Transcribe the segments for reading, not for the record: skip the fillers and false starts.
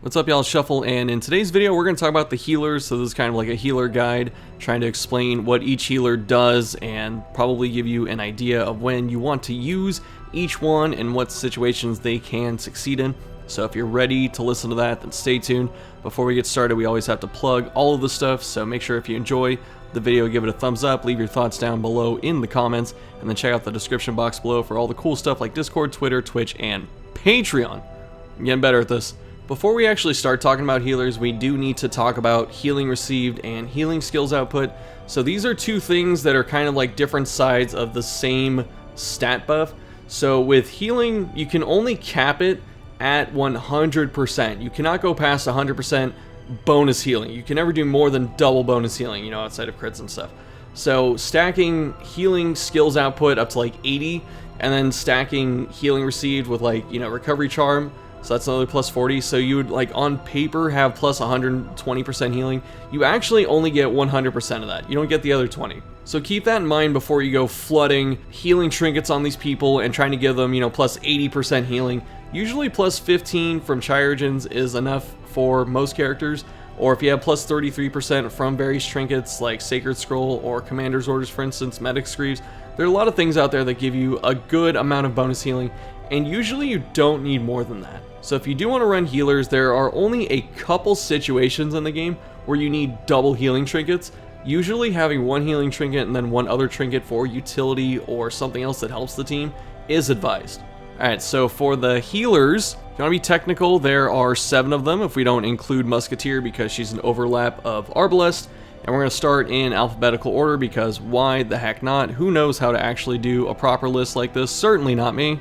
What's up, y'all? Shuffle, and in today's video we're going to talk about the healers. So this is kind of like a healer guide, trying to explain what each healer does and probably give you an idea of when you want to use each one and what situations they can succeed in. So if you're ready to listen to that, then stay tuned. Before we get started, we always have to plug all of the stuff, so make sure if you enjoy the video, give it a thumbs up, leave your thoughts down below in the comments, and then check out the description box below for all the cool stuff like Discord, Twitter, Twitch, and Patreon. I'm getting better at this. Before we actually start talking about healers, we do need to talk about healing received and healing skills output. So these are two things that are kind of like different sides of the same stat buff. So with healing, you can only cap it at 100%. You cannot go past 100% bonus healing. You can never do more than double bonus healing, you know, outside of crits and stuff. So stacking healing skills output up to like 80, and then stacking healing received with like, you know, recovery charm, so that's another plus 40. So you would, like, on paper have plus 120% healing. You actually only get 100% of that. You don't get the other 20. So keep that in mind before you go flooding healing trinkets on these people and trying to give them, you know, plus 80% healing. Usually plus 15 from Chirurgeons is enough for most characters. Or if you have plus 33% from various trinkets like Sacred Scroll or Commander's Orders, for instance, Medic Screeves, there are a lot of things out there that give you a good amount of bonus healing, and usually you don't need more than that. So if you do want to run healers, there are only a couple situations in the game where you need double healing trinkets. Usually having one healing trinket and then one other trinket for utility or something else that helps the team is advised. Alright, so for the healers, if you want to be technical, there are 7 of them if we don't include Musketeer because she's an overlap of Arbalest. And we're going to start in alphabetical order because why the heck not? Who knows how to actually do a proper list like this? Certainly not me.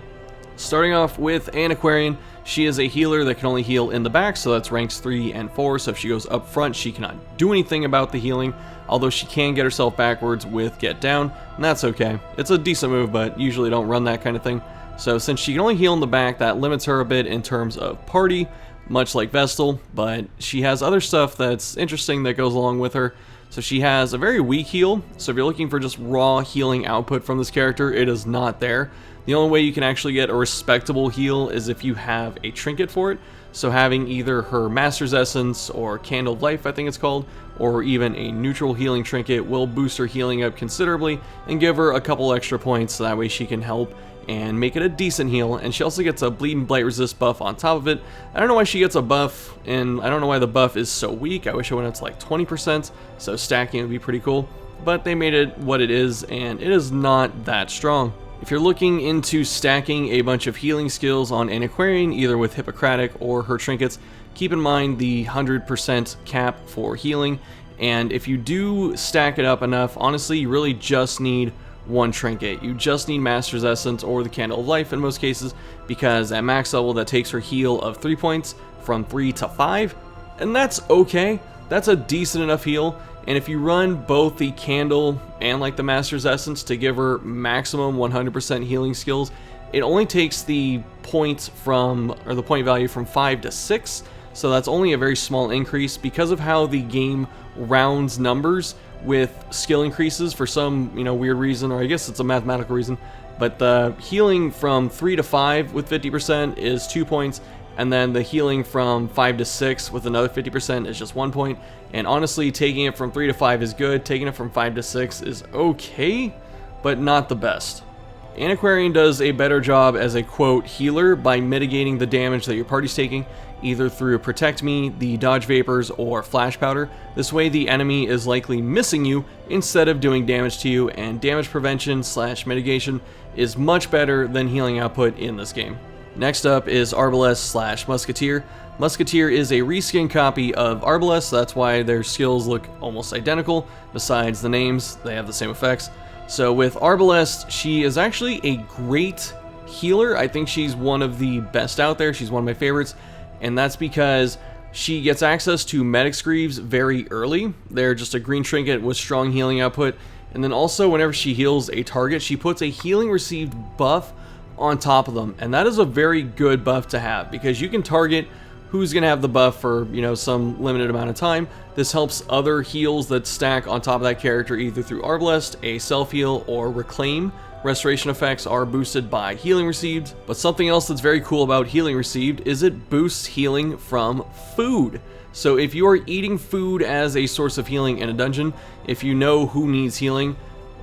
Starting off with Antiquarian, she is a healer that can only heal in the back, so that's ranks 3 and 4, so if she goes up front, she cannot do anything about the healing, although she can get herself backwards with Get Down, and that's okay. It's a decent move, but usually don't run that kind of thing. So since she can only heal in the back, that limits her a bit in terms of party, much like Vestal, but she has other stuff that's interesting that goes along with her. So she has a very weak heal, so if you're looking for just raw healing output from this character, it is not there. The only way you can actually get a respectable heal is if you have a trinket for it. So having either her Master's Essence or Candle of Life, I think it's called, or even a neutral healing trinket will boost her healing up considerably and give her a couple extra points so that way she can help and make it a decent heal. And she also gets a Bleed and Blight Resist buff on top of it. I don't know why she gets a buff, and I don't know why the buff is so weak. I wish it went up to like 20%, so stacking would be pretty cool. But they made it what it is, and it is not that strong. If you're looking into stacking a bunch of healing skills on Antiquarian, either with Hippocratic or her trinkets, keep in mind the 100% cap for healing. And if you do stack it up enough, honestly, you really just need one trinket. You just need Master's Essence or the Candle of Life in most cases, because at max level that takes her heal of 3 points from 3 to 5, and that's okay. That's a decent enough heal. And if you run both the Candle and like the Master's Essence to give her maximum 100% healing skills, it only takes the points from, or the point value from 5 to 6, so that's only a very small increase because of how the game rounds numbers with skill increases for some, you know, weird reason, or I guess it's a mathematical reason. But the healing from 3 to 5 with 50% is 2 points, and then the healing from 5 to 6 with another 50% is just 1 point. And honestly, taking it from 3 to 5 is good. Taking it from 5 to 6 is okay, but not the best. Antiquarian does a better job as a quote healer by mitigating the damage that your party's taking, either through Protect Me, the Dodge Vapors, or Flash Powder. This way the enemy is likely missing you instead of doing damage to you, and damage prevention / mitigation is much better than healing output in this game. Next up is Arbalest / Musketeer. Musketeer is a reskin copy of Arbalest, so that's why their skills look almost identical. Besides the names, they have the same effects. So with Arbalest, she is actually a great healer. I think she's one of the best out there. She's one of my favorites, and that's because she gets access to Medic Screeves very early. They're just a green trinket with strong healing output, and then also whenever she heals a target, she puts a healing received buff on top of them, and that is a very good buff to have because you can target who's going to have the buff for, you know, some limited amount of time. This helps other heals that stack on top of that character either through Arbalest, a self-heal, or Reclaim restoration effects are boosted by healing received, but something else that's very cool about healing received is it boosts healing from food. So if you are eating food as a source of healing in a dungeon, if you know who needs healing,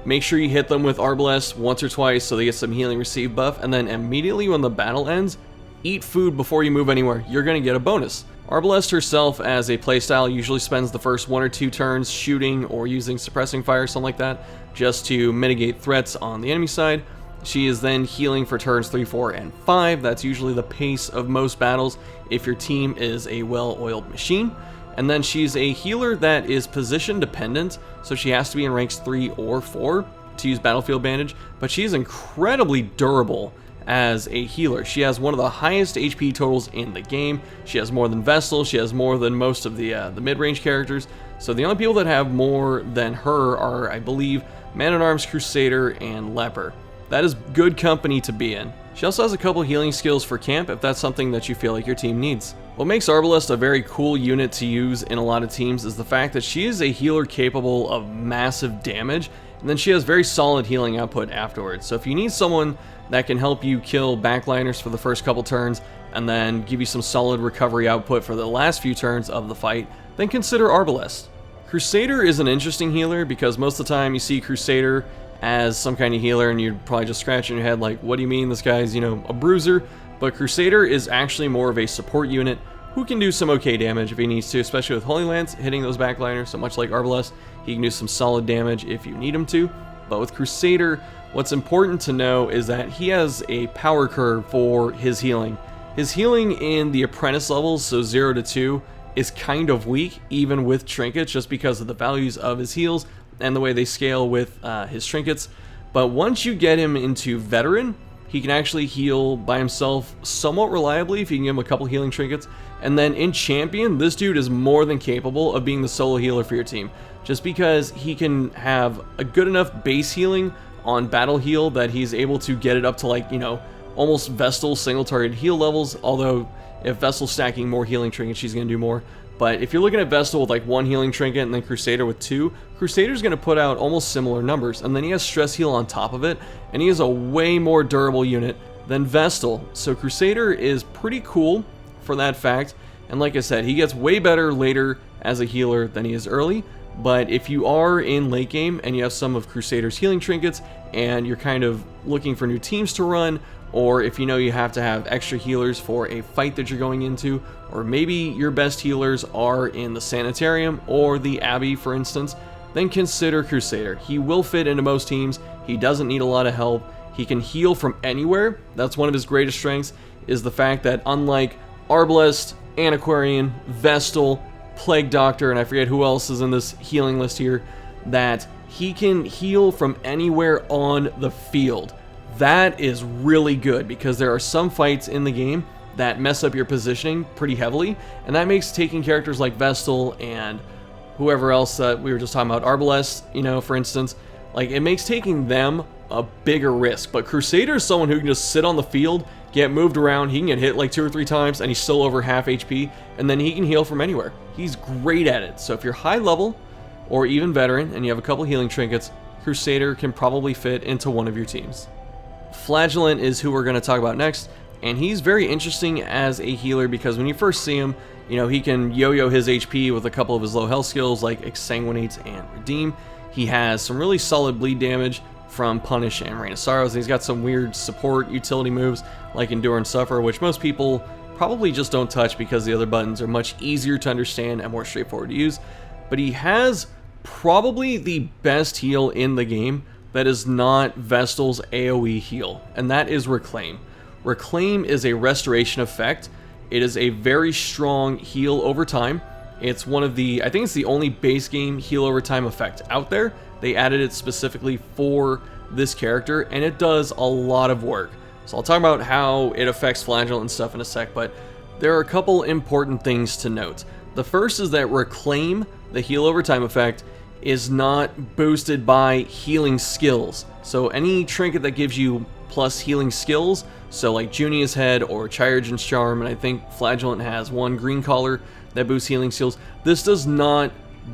make sure you hit them with Arbalest once or twice so they get some healing received buff, and then immediately when the battle ends, eat food before you move anywhere. You're going to get a bonus. Arbalest herself as a playstyle usually spends the first 1 or 2 turns shooting or using suppressing fire, something like that, just to mitigate threats on the enemy side. She is then healing for turns 3, 4, and 5. That's usually the pace of most battles if your team is a well-oiled machine. And then she's a healer that is position dependent, so she has to be in ranks 3 or 4 to use Battlefield Bandage, but she's incredibly durable as a healer. She has one of the highest HP totals in the game. She has more than Vestal, she has more than most of the mid-range characters, so the only people that have more than her are, I believe, Man-at-Arms, Crusader, and Leper. That is good company to be in. She also has a couple healing skills for camp if that's something that you feel like your team needs. What makes Arbalest a very cool unit to use in a lot of teams is the fact that she is a healer capable of massive damage, and then she has very solid healing output afterwards. So if you need someone that can help you kill backliners for the first couple turns and then give you some solid recovery output for the last few turns of the fight, then consider Arbalest. Crusader is an interesting healer because most of the time you see Crusader as some kind of healer and you're probably just scratching your head like, what do you mean this guy's, a bruiser? But Crusader is actually more of a support unit who can do some okay damage if he needs to, especially with Holy Lance hitting those backliners. So much like Arbalest, he can do some solid damage if you need him to. But with Crusader, what's important to know is that he has a power curve for his healing. His healing in the apprentice levels, so 0 to 2, is kind of weak, even with trinkets, just because of the values of his heals and the way they scale with his trinkets. But once you get him into veteran, he can actually heal by himself somewhat reliably if you can give him a couple healing trinkets. And then in champion, this dude is more than capable of being the solo healer for your team, just because he can have a good enough base healing on battle heal that he's able to get it up to almost Vestal single target heal levels, although if Vestal's stacking more healing trinkets, she's going to do more. But if you're looking at Vestal with 1 healing trinket and then Crusader with 2, Crusader's going to put out almost similar numbers, and then he has stress heal on top of it, and he is a way more durable unit than Vestal. So Crusader is pretty cool for that fact, and like I said, he gets way better later as a healer than he is early. But if you are in late game and you have some of Crusader's healing trinkets and you're kind of looking for new teams to run, or if you have to have extra healers for a fight that you're going into, or maybe your best healers are in the Sanitarium or the Abbey, for instance, then consider Crusader. He will fit into most teams. He doesn't need a lot of help. He can heal from anywhere. That's one of his greatest strengths, is the fact that unlike Arbalest, Antiquarian, Vestal, Plague Doctor, and I forget who else is in this healing list here, that he can heal from anywhere on the field. That is really good because there are some fights in the game that mess up your positioning pretty heavily, and that makes taking characters like Vestal and whoever else that we were just talking about, Arbalest, for instance, it makes taking them a bigger risk. But Crusader is someone who can just sit on the field, get moved around, he can get hit 2 or 3 times, and he's still over half HP, and then he can heal from anywhere. He's great at it. So if you're high level, or even veteran, and you have a couple healing trinkets, Crusader can probably fit into one of your teams. Flagellant is who we're going to talk about next, and he's very interesting as a healer because when you first see him, he can yo-yo his HP with a couple of his low health skills like Exsanguinate and Redeem. He has some really solid bleed damage from Punish and Rain of Sorrows, and he's got some weird support utility moves like Endure and Suffer, which most people probably just don't touch because the other buttons are much easier to understand and more straightforward to use. But he has probably the best heal in the game that is not Vestal's AoE heal, and that is Reclaim. Reclaim is a restoration effect. It is a very strong heal over time. It's one of the, I think it's the only base game heal over time effect out there. They added it specifically for this character, and it does a lot of work. So I'll talk about how it affects Flagellant and stuff in a sec, but there are a couple important things to note. The first is that Reclaim, the heal over time effect, is not boosted by healing skills. So any trinket that gives you plus healing skills, so like Junia's Head or Chirurgeon's Charm, and I think Flagellant has one green collar that boosts healing skills, this does not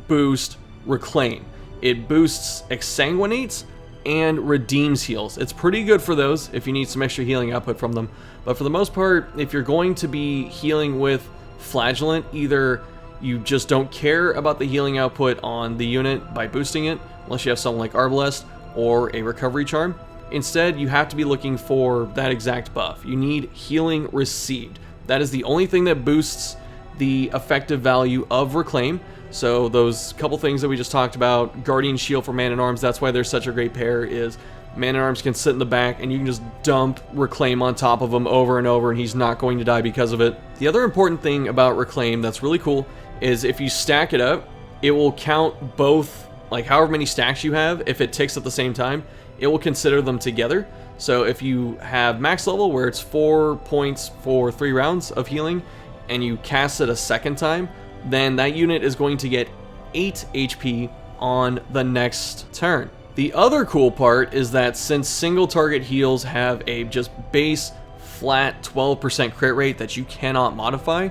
boost Reclaim. It boosts Exsanguinates and redeems heals. It's pretty good for those if you need some extra healing output from them. But for the most part, if you're going to be healing with Flagellant, either you just don't care about the healing output on the unit by boosting it, unless you have something like Arbalest or a recovery charm. Instead, you have to be looking for that exact buff. You need healing received. That is the only thing that boosts the effective value of Reclaim. So those couple things that we just talked about, Guardian Shield for Man-at-Arms, that's why they're such a great pair, is Man-at-Arms can sit in the back and you can just dump Reclaim on top of him over and over and he's not going to die because of it. The other important thing about Reclaim that's really cool is if you stack it up, it will count both, like however many stacks you have, if it ticks at the same time, it will consider them together. So if you have max level where it's 4 points for 3 rounds of healing and you cast it a second time, then that unit is going to get 8 HP on the next turn. The other cool part is that since single target heals have a just base flat 12% crit rate that you cannot modify,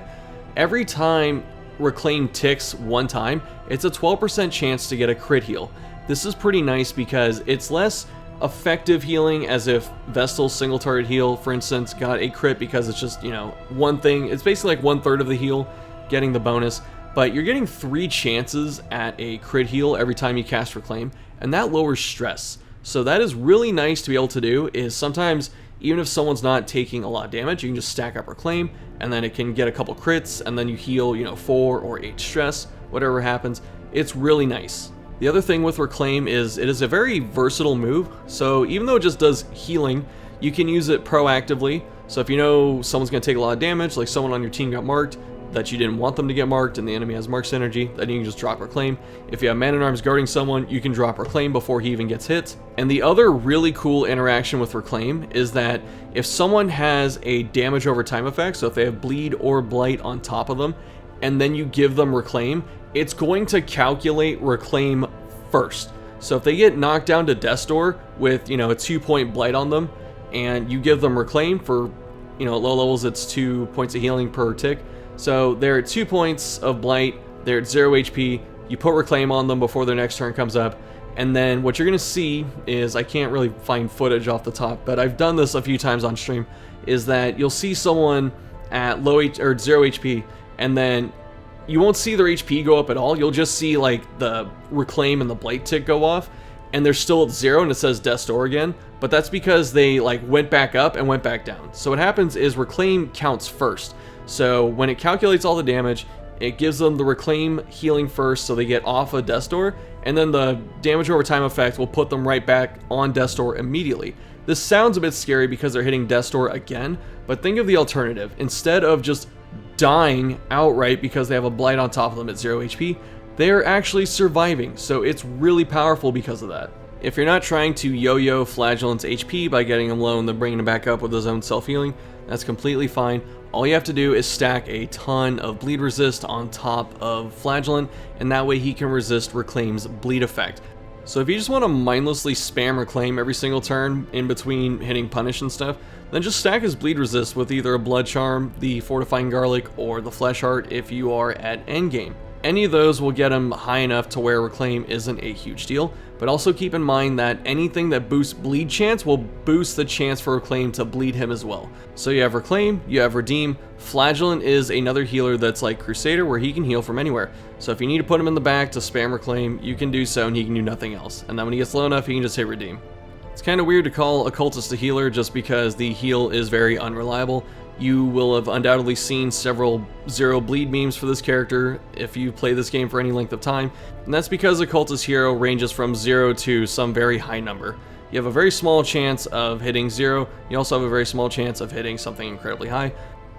every time Reclaim ticks one time, it's a 12% chance to get a crit heal. This is pretty nice because it's less effective healing, as if Vestal's single target heal, for instance, got a crit because it's just, you know, one thing. It's basically like 1/3 of the heal getting the bonus, but you're getting 3 chances at a crit heal every time you cast Reclaim, and that lowers stress. So that is really nice to be able to do, is sometimes even if someone's not taking a lot of damage, you can just stack up Reclaim, and then it can get a couple crits, and then you heal, you know, 4 or 8 stress, whatever happens. It's really nice. The other thing with Reclaim is it is a very versatile move, so even though it just does healing, you can use it proactively. So if you know someone's going to take a lot of damage, like someone on your team got marked, that you didn't want them to get marked and the enemy has mark synergy, then you can just drop Reclaim. If you have Man-at-Arms guarding someone, you can drop Reclaim before he even gets hit. And the other really cool interaction with Reclaim is that if someone has a damage over time effect, so if they have bleed or blight on top of them, and then you give them Reclaim, it's going to calculate Reclaim first. So if they get knocked down to Death's Door with, you know, a 2-point blight on them, and you give them Reclaim for, you know, at low levels it's 2 points of healing per tick. So they're at 2 points of blight, they're at 0 HP, you put Reclaim on them before their next turn comes up, and then what you're going to see is, I can't really find footage off the top, but I've done this a few times on stream, is that you'll see someone at low or 0 HP, and then you won't see their HP go up at all. You'll just see like the Reclaim and the blight tick go off, and they're still at 0 and it says Death's Door again, but that's because they like went back up and went back down. So what happens is Reclaim counts first. So when it calculates all the damage, it gives them the Reclaim healing first, so they get off of Death's Door, and then the damage over time effect will put them right back on Death's Door immediately. This sounds a bit scary because they're hitting Death's Door again, but think of the alternative. Instead of just dying outright because they have a blight on top of them at 0 HP, they're actually surviving, so it's really powerful because of that. If you're not trying to yo-yo Flagellant's HP by getting him low and then bringing him back up with his own self-healing, that's completely fine. All you have to do is stack a ton of bleed resist on top of Flagellant, and that way he can resist Reclaim's bleed effect. So if you just want to mindlessly spam Reclaim every single turn in between hitting punish and stuff, then just stack his bleed resist with either a blood charm, the fortifying garlic, or the flesh heart if you are at endgame. Any of those will get him high enough to where Reclaim isn't a huge deal, but also keep in mind that anything that boosts bleed chance will boost the chance for Reclaim to bleed him as well. So you have Reclaim, you have Redeem. Flagellant is another healer that's like Crusader, where he can heal from anywhere. So if you need to put him in the back to spam Reclaim, you can do so and he can do nothing else. And then when he gets low enough, he can just hit Redeem. It's kind of weird to call Occultist a healer just because the heal is very unreliable. You will have undoubtedly seen several 0 bleed memes for this character if you play this game for any length of time, and that's because Occultist hero ranges from 0 to some very high number. You have a very small chance of hitting 0, you also have a very small chance of hitting something incredibly high.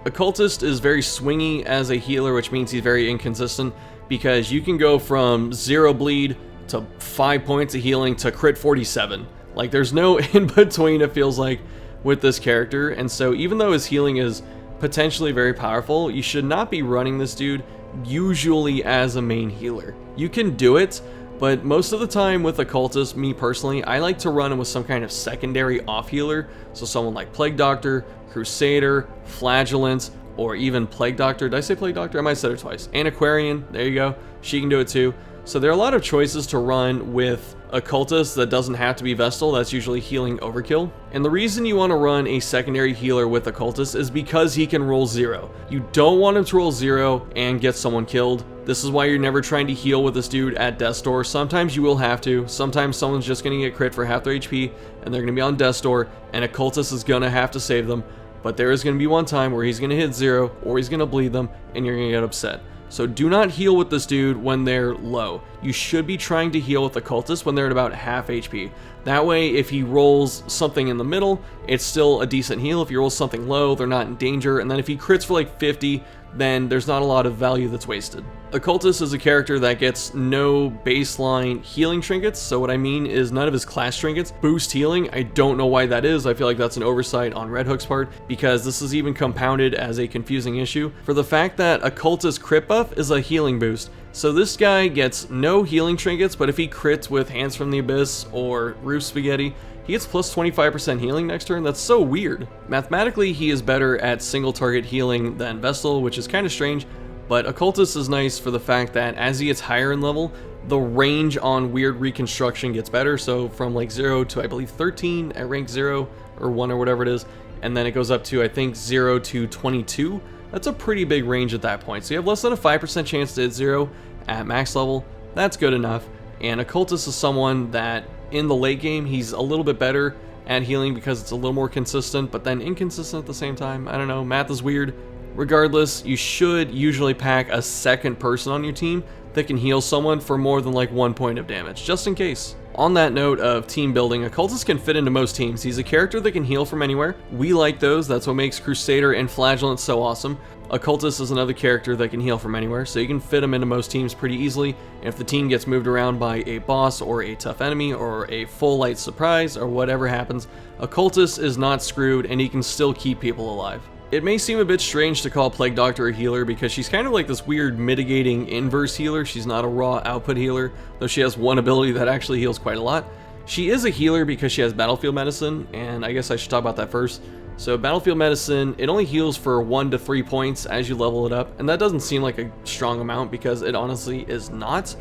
Occultist is very swingy as a healer, which means he's very inconsistent, because you can go from 0 bleed to 5 points of healing to crit 47. Like, there's no in between, it feels like, with this character. And so even though his healing is potentially very powerful, you should not be running this dude usually as a main healer. You can do it, but most of the time with Occultist, me personally, I like to run him with some kind of secondary off healer. So someone like Plague Doctor, Crusader, Flagellant, or even Plague Doctor. Did I say Plague Doctor? I might have said it twice. Antiquarian, there you go. She can do it too. So there are a lot of choices to run with Occultist that doesn't have to be Vestal. That's usually healing overkill. And the reason you want to run a secondary healer with Occultist is because he can roll 0. You don't want him to roll 0 and get someone killed. This is why you're never trying to heal with this dude at death's door. Sometimes you will have to. Sometimes someone's just going to get crit for half their HP and they're going to be on death's door and Occultist is going to have to save them. But there is going to be one time where he's going to hit 0 or he's going to bleed them and you're going to get upset. So do not heal with this dude when they're low. You should be trying to heal with Occultist when they're at about half HP. That way, if he rolls something in the middle, it's still a decent heal. If he rolls something low, they're not in danger. And then if he crits for like 50, then there's not a lot of value that's wasted. Occultist is a character that gets no baseline healing trinkets. So what I mean is none of his class trinkets boost healing. I don't know why that is. I feel like that's an oversight on Red Hook's part because this is even compounded as a confusing issue for the fact that Occultist crit buff is a healing boost. So this guy gets no healing trinkets, but if he crits with Hands from the Abyss or Roof Spaghetti, he gets plus 25% healing next turn. That's so weird. Mathematically, he is better at single target healing than Vestal, which is kind of strange, but Occultist is nice for the fact that as he gets higher in level, the range on weird reconstruction gets better. So from like 0 to I believe 13 at rank 0 or 1 or whatever it is, and then it goes up to I think 0 to 22. That's a pretty big range at that point. So you have less than a 5% chance to hit 0 at max level. That's good enough. And Occultist is someone that in the late game, he's a little bit better at healing because it's a little more consistent, but then inconsistent at the same time. I don't know, math is weird. Regardless, you should usually pack a second person on your team that can heal someone for more than like 1 point of damage, just in case. On that note of team building, Occultist can fit into most teams. He's a character that can heal from anywhere. We like those. That's what makes Crusader and Flagellant so awesome. Occultist is another character that can heal from anywhere, so you can fit him into most teams pretty easily. And if the team gets moved around by a boss or a tough enemy or a full light surprise or whatever happens, Occultist is not screwed and he can still keep people alive. It may seem a bit strange to call Plague Doctor a healer because she's kind of like this weird mitigating inverse healer. She's not a raw output healer, though she has one ability that actually heals quite a lot. She is a healer because she has Battlefield Medicine, and I guess I should talk about that first. So Battlefield Medicine, it only heals for 1 to 3 points as you level it up, and that doesn't seem like a strong amount because it honestly is not.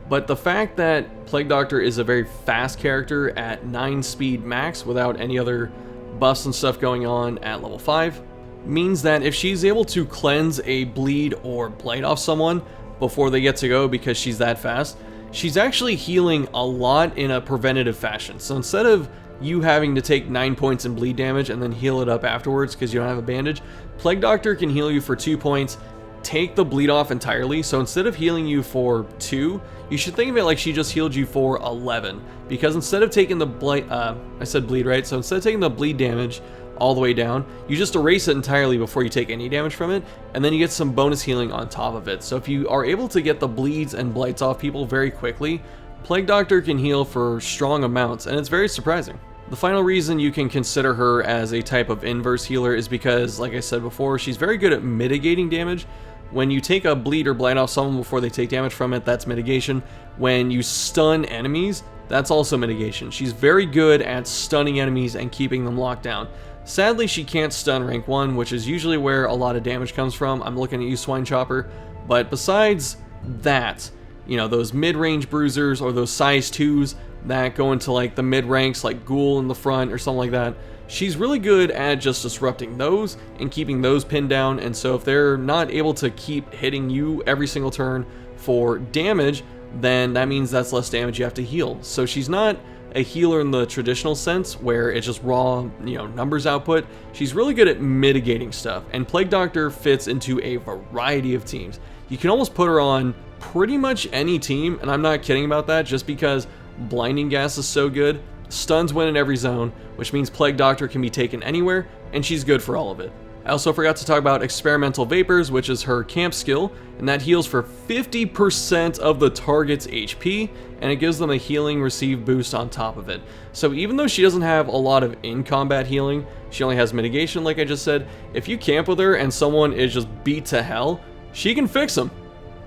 But the fact that Plague Doctor is a very fast character at 9 speed max without any other buffs and stuff going on at level 5 means that if she's able to cleanse a bleed or blight off someone before they get to go because she's that fast, she's actually healing a lot in a preventative fashion. So instead of you having to take 9 points in bleed damage and then heal it up afterwards because you don't have a bandage, Plague Doctor can heal you for 2 points, take the bleed off entirely. So instead of healing you for 2, you should think of it like she just healed you for 11, because instead of taking the bleed, I said bleed, right? So instead of taking the bleed damage all the way down, you just erase it entirely before you take any damage from it, and then you get some bonus healing on top of it. So if you are able to get the bleeds and blights off people very quickly, Plague Doctor can heal for strong amounts, and it's very surprising. The final reason you can consider her as a type of inverse healer is because, like I said before, she's very good at mitigating damage. When you take a bleed or blight off someone before they take damage from it, that's mitigation. When you stun enemies, that's also mitigation. She's very good at stunning enemies and keeping them locked down. Sadly, she can't stun rank 1, which is usually where a lot of damage comes from. I'm looking at you, Swine Chopper. But besides that, you know, those mid-range bruisers or those size 2s that go into like the mid-ranks like Ghoul in the front or something like that, she's really good at just disrupting those and keeping those pinned down. And so if they're not able to keep hitting you every single turn for damage, then that means that's less damage you have to heal. So she's not a healer in the traditional sense where it's just raw, you know, numbers output. She's really good at mitigating stuff, and Plague Doctor fits into a variety of teams. You can almost put her on pretty much any team, and I'm not kidding about that, just because Blinding Gas is so good. Stuns win in every zone, which means Plague Doctor can be taken anywhere, and she's good for all of it. I also forgot to talk about Experimental Vapors, which is her camp skill, and that heals for 50% of the target's HP, and it gives them a healing received boost on top of it. So even though she doesn't have a lot of in-combat healing, she only has mitigation like I just said, if you camp with her and someone is just beat to hell, she can fix them.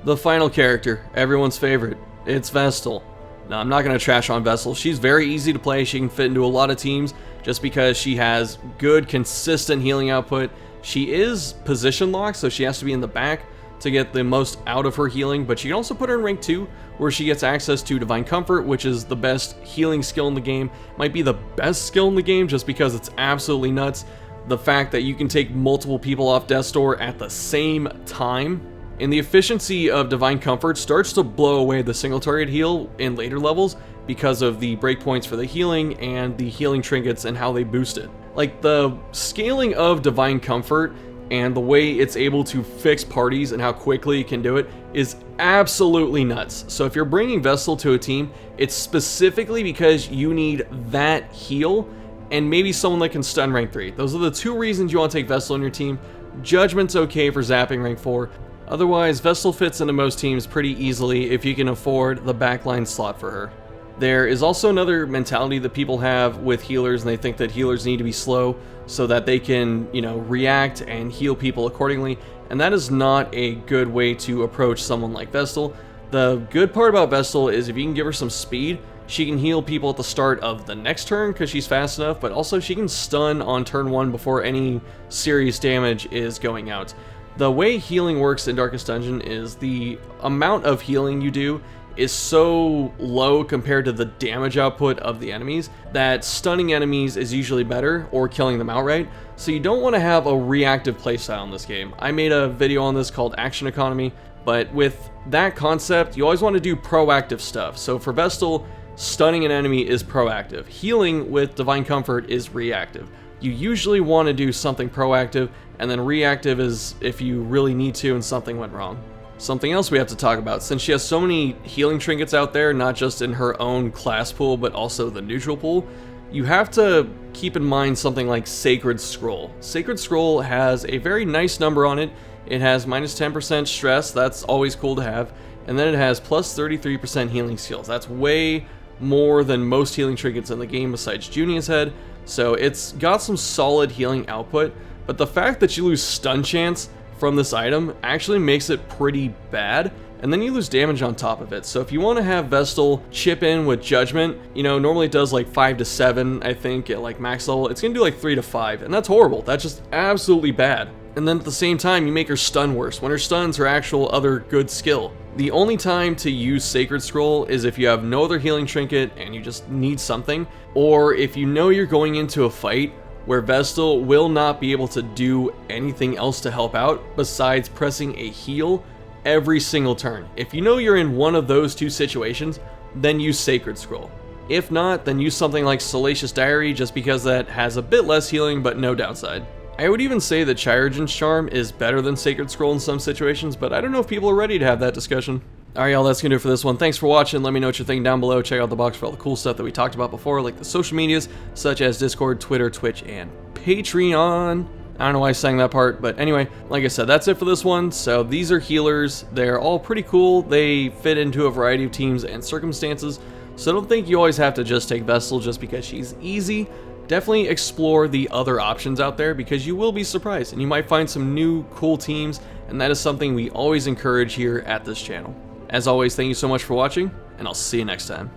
The final character, everyone's favorite, it's Vestal. Now, I'm not going to trash on Vestal. She's very easy to play. She can fit into a lot of teams just because she has good, consistent healing output. She is position locked, so she has to be in the back. to get the most out of her healing, but you can also put her in rank 2, where she gets access to Divine Comfort, which is the best healing skill in the game. Might be the best skill in the game just because it's absolutely nuts. The fact that you can take multiple people off death's door at the same time. And the efficiency of Divine Comfort starts to blow away the single target heal in later levels because of the breakpoints for the healing and the healing trinkets and how they boost it. Like, the scaling of Divine Comfort and the way it's able to fix parties and how quickly it can do it is absolutely nuts. So if you're bringing Vestal to a team, it's specifically because you need that heal and maybe someone that can stun rank 3. Those are the two reasons you want to take Vestal on your team. Judgment's okay for zapping rank 4. Otherwise, Vestal fits into most teams pretty easily if you can afford the backline slot for her. There is also another mentality that people have with healers, and they think that healers need to be slow so that they can, react and heal people accordingly, and that is not a good way to approach someone like Vestal. The good part about Vestal is if you can give her some speed, she can heal people at the start of the next turn because she's fast enough, but also she can stun on turn 1 before any serious damage is going out. The way healing works in Darkest Dungeon is the amount of healing you do is so low compared to the damage output of the enemies that stunning enemies is usually better, or killing them outright. So you don't want to have a reactive playstyle in this game. I made a video on this called Action Economy, but with that concept, you always want to do proactive stuff. So for Vestal, stunning an enemy is proactive. Healing with Divine Comfort is reactive. You usually want to do something proactive, and then reactive is if you really need to and something went wrong. Something else we have to talk about, since she has so many healing trinkets out there, not just in her own class pool, but also the neutral pool, you have to keep in mind something like Sacred Scroll. Sacred Scroll has a very nice number on it. It has minus 10% stress, that's always cool to have, and then it has plus 33% healing skills. That's way more than most healing trinkets in the game besides Junia's Head, so it's got some solid healing output, but the fact that you lose stun chance from this item actually makes it pretty bad, and then you lose damage on top of it. So if you want to have Vestal chip in with Judgment, normally it does like 5 to 7, I think, at like max level. It's gonna do like 3 to 5, and that's horrible. That's just absolutely bad. And then at the same time, you make her stun worse, when her stun's her actual other good skill. The only time to use Sacred Scroll is if you have no other healing trinket and you just need something, or if you know you're going into a fight where Vestal will not be able to do anything else to help out besides pressing a heal every single turn. If you know you're in one of those two situations, then use Sacred Scroll. If not, then use something like Salacious Diary, just because that has a bit less healing but no downside. I would even say that Chirurgeon's Charm is better than Sacred Scroll in some situations, but I don't know if people are ready to have that discussion. Alright y'all, that's gonna do it for this one. Thanks for watching. Let me know what you're thinking down below. Check out the box for all the cool stuff that we talked about before, like the social medias, such as Discord, Twitter, Twitch, and Patreon. I don't know why I sang that part, but anyway, like I said, that's it for this one. So these are healers. They're all pretty cool. They fit into a variety of teams and circumstances, so I don't think you always have to just take Vestal just because she's easy. Definitely explore the other options out there because you will be surprised, and you might find some new cool teams, and that is something we always encourage here at this channel. As always, thank you so much for watching, and I'll see you next time.